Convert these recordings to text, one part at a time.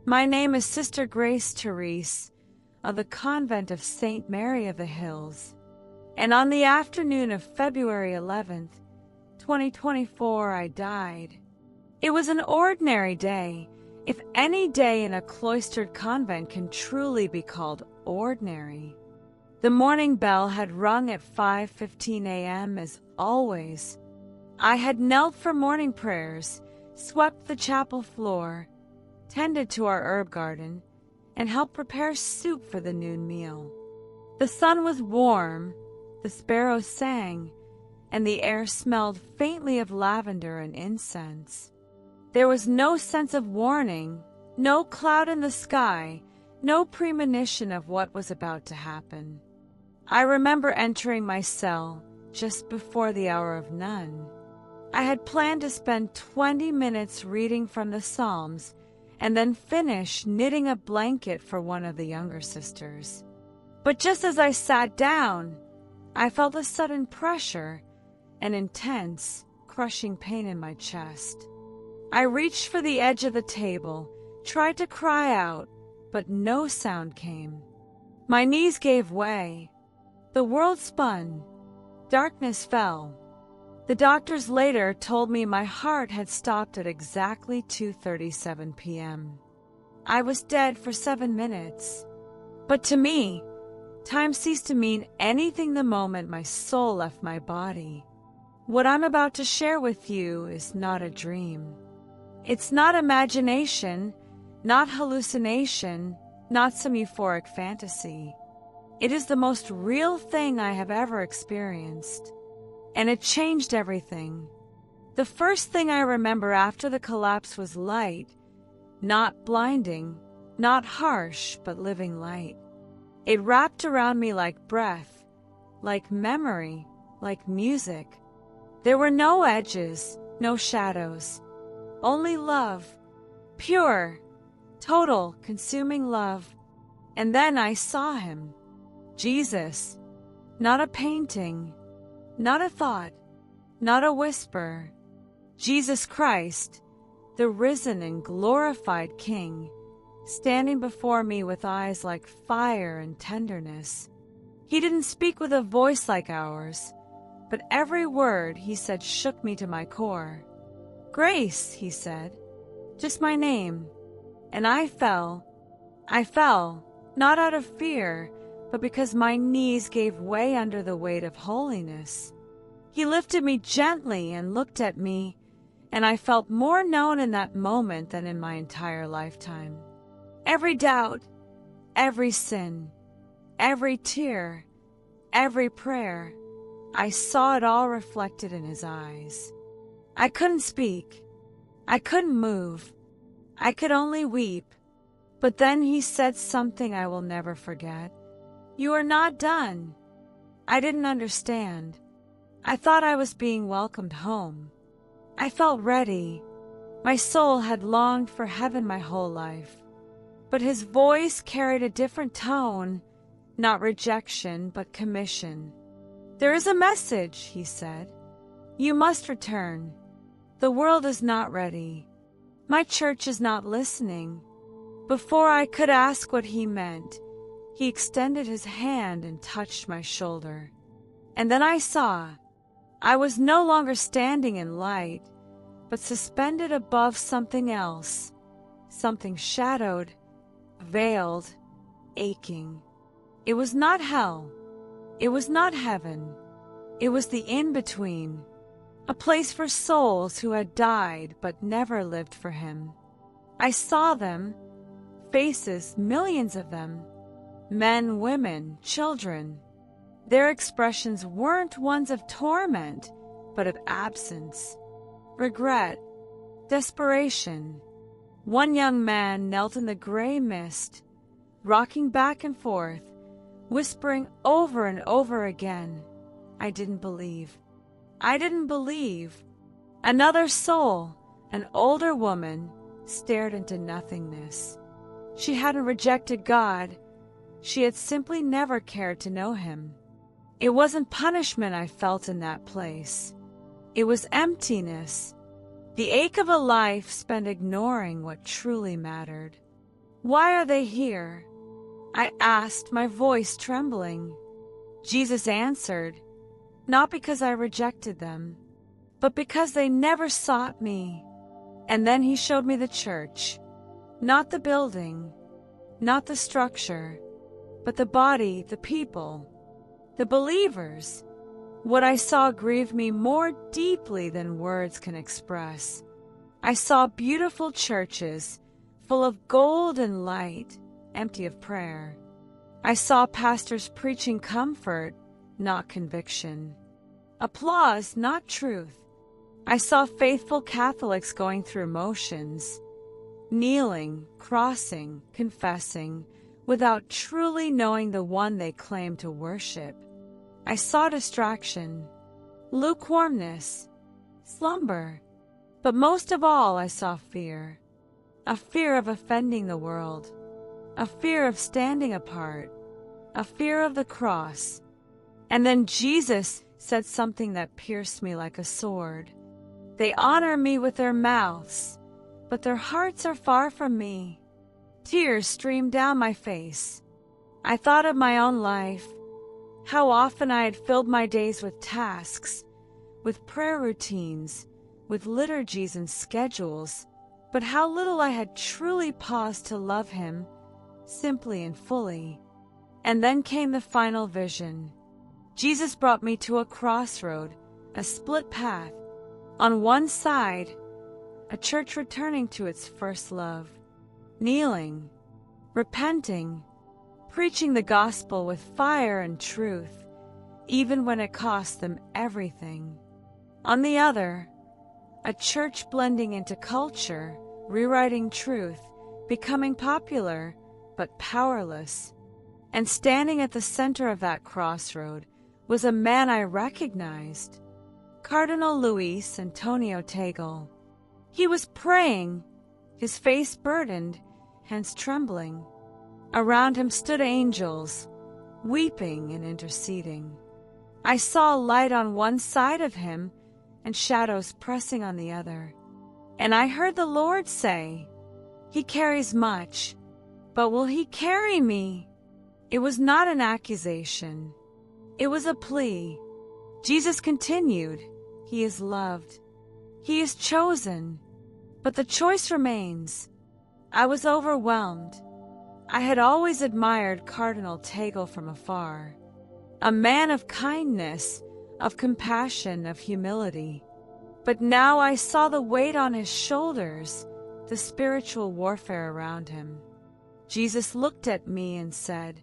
My name is Sister Grace Therese of the Convent of St. Mary of the Hills, and on the afternoon of February 11th, 2024, I died. It was an ordinary day, if any day in a cloistered convent can truly be called ordinary. The morning bell had rung at 5:15 a.m. as always. I had knelt for morning prayers, swept the chapel floor, tended to our herb garden, and helped prepare soup for the noon meal. The sun was warm, the sparrows sang, and the air smelled faintly of lavender and incense. There was no sense of warning, no cloud in the sky, no premonition of what was about to happen. I remember entering my cell just before the hour of none. I had planned to spend 20 minutes reading from the Psalms and then finish knitting a blanket for one of the younger sisters. But just as I sat down, I felt a sudden pressure, an intense, crushing pain in my chest. I reached for the edge of the table, tried to cry out, but no sound came. My knees gave way. The world spun. Darkness fell. The doctors later told me my heart had stopped at exactly 2:37 p.m. I was dead for 7 minutes. But to me, time ceased to mean anything the moment my soul left my body. What I'm about to share with you is not a dream. It's not imagination, not hallucination, not some euphoric fantasy. It is the most real thing I have ever experienced. And it changed everything. The first thing I remember after the collapse was light, not blinding, not harsh, but living light. It wrapped around me like breath, like memory, like music. There were no edges, no shadows, only love, pure, total, consuming love. And then I saw him, Jesus, not a painting, not a thought, not a whisper. Jesus Christ, the risen and glorified King, standing before me with eyes like fire and tenderness. He didn't speak with a voice like ours, but every word he said shook me to my core. Grace, he said, just my name. And I fell, not out of fear, but because my knees gave way under the weight of holiness. He lifted me gently and looked at me, and I felt more known in that moment than in my entire lifetime. Every doubt, every sin, every tear, every prayer, I saw it all reflected in his eyes. I couldn't speak. I couldn't move. I could only weep. But then he said something I will never forget. You are not done. I didn't understand. I thought I was being welcomed home. I felt ready. My soul had longed for heaven my whole life. But his voice carried a different tone, not rejection, but commission. There is a message, he said. You must return. The world is not ready. My church is not listening. Before I could ask what he meant, he extended his hand and touched my shoulder. And then I saw. I was no longer standing in light, but suspended above something else, something shadowed, veiled, aching. It was not hell. It was not heaven. It was the in-between, a place for souls who had died but never lived for him. I saw them, faces, millions of them, men, women, children. Their expressions weren't ones of torment, but of absence, regret, desperation. One young man knelt in the gray mist, rocking back and forth, whispering over and over again, I didn't believe. I didn't believe. Another soul, an older woman, stared into nothingness. She hadn't rejected God. She had simply never cared to know him. It wasn't punishment I felt in that place. It was emptiness, the ache of a life spent ignoring what truly mattered. Why are they here? I asked, my voice trembling. Jesus answered, not because I rejected them, but because they never sought me. And then he showed me the church, not the building, not the structure, but the body, the people, the believers. What I saw grieved me more deeply than words can express. I saw beautiful churches, full of gold and light, empty of prayer. I saw pastors preaching comfort, not conviction. Applause, not truth. I saw faithful Catholics going through motions, kneeling, crossing, confessing, without truly knowing the one they claimed to worship. I saw distraction, lukewarmness, slumber, but most of all I saw fear. A fear of offending the world, a fear of standing apart, a fear of the cross. And then Jesus said something that pierced me like a sword. They honor me with their mouths, but their hearts are far from me. Tears streamed down my face. I thought of my own life, how often I had filled my days with tasks, with prayer routines, with liturgies and schedules, but how little I had truly paused to love him, simply and fully. And then came the final vision. Jesus brought me to a crossroad, a split path. On one side, a church returning to its first love, kneeling, repenting, preaching the gospel with fire and truth, even when it cost them everything. On the other, a church blending into culture, rewriting truth, becoming popular, but powerless. And standing at the center of that crossroad was a man I recognized, Cardinal Antonio Tagle. He was praying, his face burdened, hands trembling. Around him stood angels, weeping and interceding. I saw light on one side of him and shadows pressing on the other. And I heard the Lord say, "He carries much, but will he carry me?" It was not an accusation. It was a plea. Jesus continued, "He is loved. He is chosen." But the choice remains. I was overwhelmed. I had always admired Cardinal Tagle from afar. A man of kindness, of compassion, of humility. But now I saw the weight on his shoulders, the spiritual warfare around him. Jesus looked at me and said,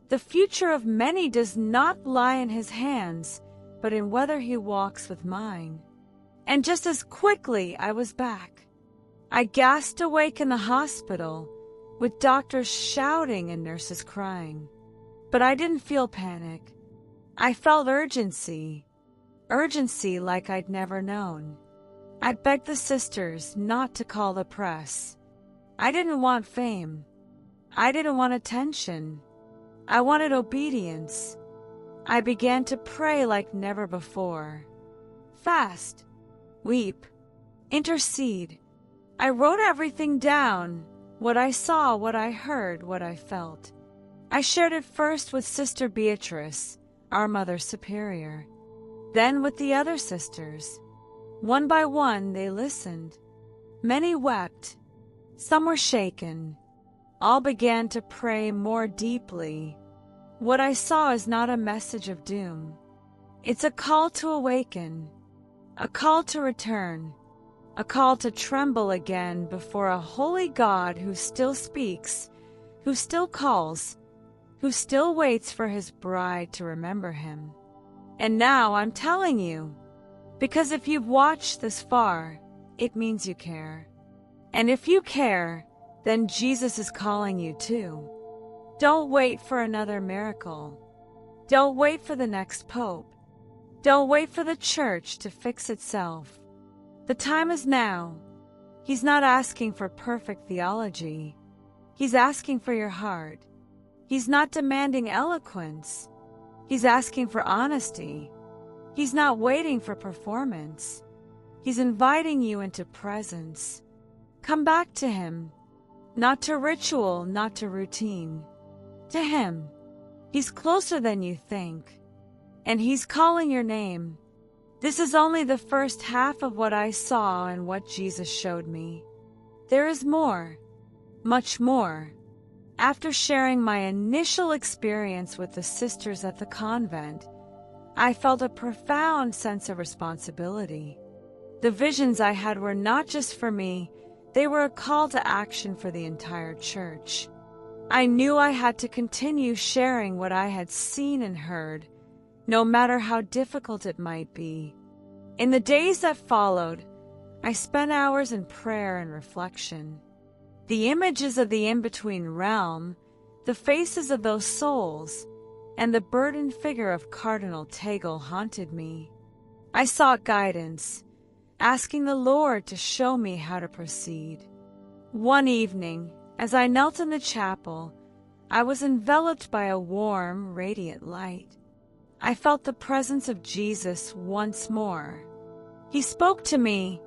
"The future of many does not lie in his hands, but in whether he walks with mine." And just as quickly I was back. I gasped awake in the hospital, with doctors shouting and nurses crying. But I didn't feel panic. I felt urgency like I'd never known. I begged the sisters not to call the press. I didn't want fame. I didn't want attention. I wanted obedience. I began to pray like never before. Fast, weep, intercede. I wrote everything down, what I saw, what I heard, what I felt. I shared it first with Sister Beatrice, our Mother Superior, then with the other sisters. One by one they listened. Many wept. Some were shaken. All began to pray more deeply. What I saw is not a message of doom. It's a call to awaken, a call to return, a call to tremble again before a holy God who still speaks, who still calls, who still waits for his bride to remember him. And now I'm telling you, because if you've watched this far, it means you care. And if you care, then Jesus is calling you too. Don't wait for another miracle. Don't wait for the next pope. Don't wait for the church to fix itself. The time is now. He's not asking for perfect theology. He's asking for your heart. He's not demanding eloquence. He's asking for honesty. He's not waiting for performance. He's inviting you into presence. Come back to him. not to ritual, not to routine. To Him. He's closer than you think, and He's calling your name. This is only the first half of what I saw and what Jesus showed me. There is more, much more. After sharing my initial experience with the sisters at the convent, I felt a profound sense of responsibility. The visions I had were not just for me, they were a call to action for the entire church. I knew I had to continue sharing what I had seen and heard, no matter how difficult it might be. In the days that followed, I spent hours in prayer and reflection. The images of the in-between realm, the faces of those souls, and the burdened figure of Cardinal Tagle haunted me. I sought guidance, asking the Lord to show me how to proceed. One evening, as I knelt in the chapel, I was enveloped by a warm, radiant light. I felt the presence of Jesus once more. He spoke to me,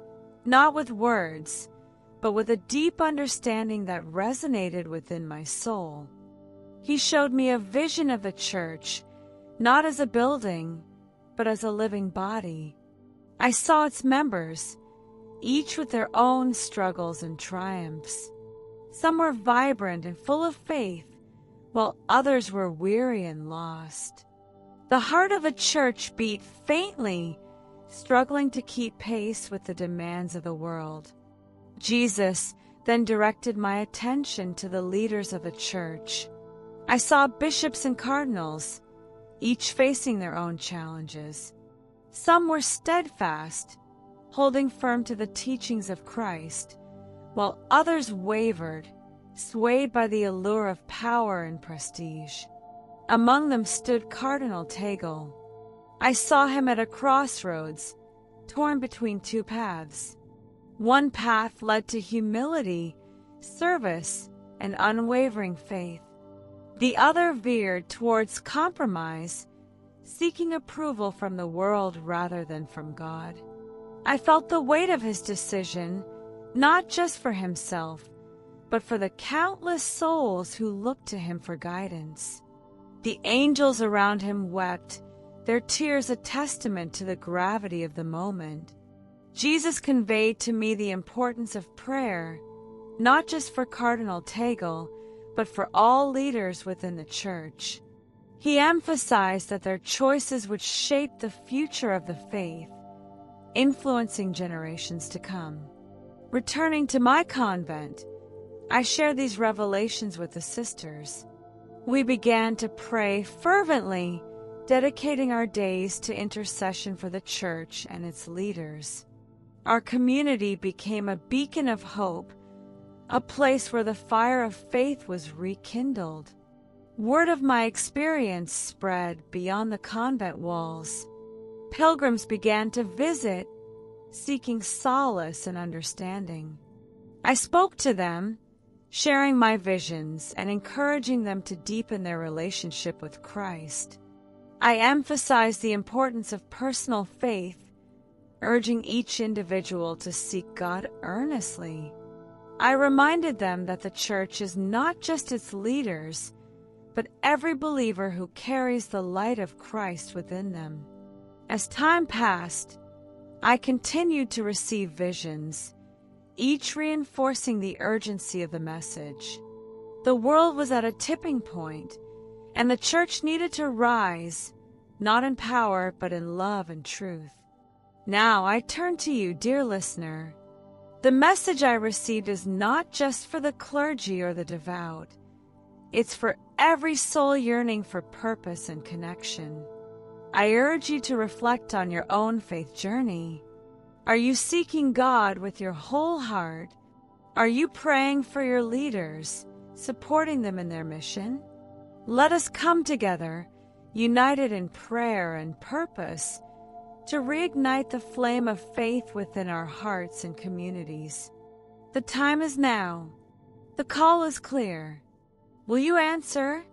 not with words, but with a deep understanding that resonated within my soul. He showed me a vision of the church, not as a building, but as a living body. I saw its members, each with their own struggles and triumphs. Some were vibrant and full of faith, while others were weary and lost. The heart of a church beat faintly, struggling to keep pace with the demands of the world. Jesus then directed my attention to the leaders of the church. I saw bishops and cardinals, each facing their own challenges. Some were steadfast, holding firm to the teachings of Christ, while others wavered, swayed by the allure of power and prestige. Among them stood Cardinal Tagle. I saw him at a crossroads, torn between two paths. One path led to humility, service, and unwavering faith. The other veered towards compromise, seeking approval from the world rather than from God. I felt the weight of his decision, not just for himself, but for the countless souls who looked to him for guidance. The angels around him wept, their tears a testament to the gravity of the moment. Jesus conveyed to me the importance of prayer, not just for Cardinal Tagle, but for all leaders within the church. He emphasized that their choices would shape the future of the faith, influencing generations to come. Returning to my convent, I shared these revelations with the sisters. We began to pray fervently, dedicating our days to intercession for the church and its leaders. Our community became a beacon of hope, a place where the fire of faith was rekindled. Word of my experience spread beyond the convent walls. Pilgrims began to visit, seeking solace and understanding. I spoke to them, sharing my visions and encouraging them to deepen their relationship with Christ. I emphasized the importance of personal faith, urging each individual to seek God earnestly. I reminded them that the church is not just its leaders, but every believer who carries the light of Christ within them. As time passed, I continued to receive visions, each reinforcing the urgency of the message. The world was at a tipping point, and the church needed to rise, not in power, but in love and truth. Now I turn to you, dear listener. The message I received is not just for the clergy or the devout. It's for every soul yearning for purpose and connection. I urge you to reflect on your own faith journey. Are you seeking God with your whole heart? Are you praying for your leaders, supporting them in their mission? Let us come together, united in prayer and purpose, to reignite the flame of faith within our hearts and communities. The time is now. The call is clear. Will you answer?